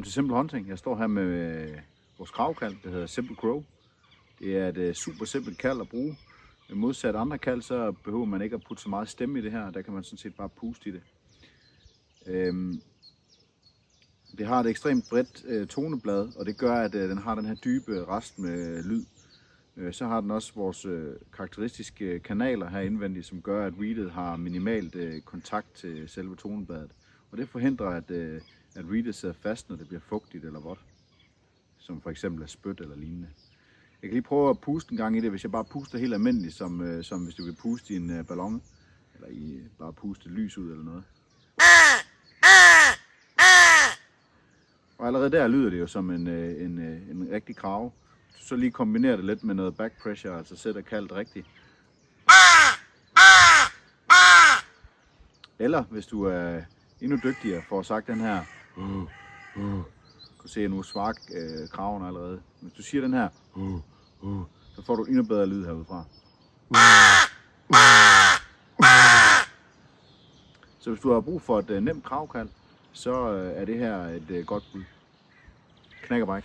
Velkommen til Simple Hunting. Jeg står her med vores kravkald, der hedder Simple Crow. Det er et super simpelt kald at bruge. Modsat andre kald, så behøver man ikke at putte så meget stemme i det her. Der kan man sådan set bare puste i det. Det har et ekstremt bredt toneblad, og det gør, at den har den her dybe rest med lyd. Så har den også vores karakteristiske kanaler her indvendigt, som gør, at reedet har minimalt kontakt til selve tonebladet. Og det forhindrer, at reedet sidder fast, når det bliver fugtigt eller vådt. Som for eksempel er spyt eller lignende. Jeg kan lige prøve at puste en gang i det, hvis jeg bare puster helt almindeligt, som hvis du vil puste i en ballon. Eller bare puste lys ud eller noget. Og allerede der lyder det jo som en rigtig krage. Så lige kombinere det lidt med noget back pressure, altså sætter kaldt rigtigt. Eller hvis du er endnu dygtigere, får sagt den her. Du kan se, at nu svarer kraven allerede. Hvis du siger den her, så får du endnu bedre lyd herudefra. Så hvis du har brug for et nemt kravkald, så er det her et godt bud. Knæk og bræk.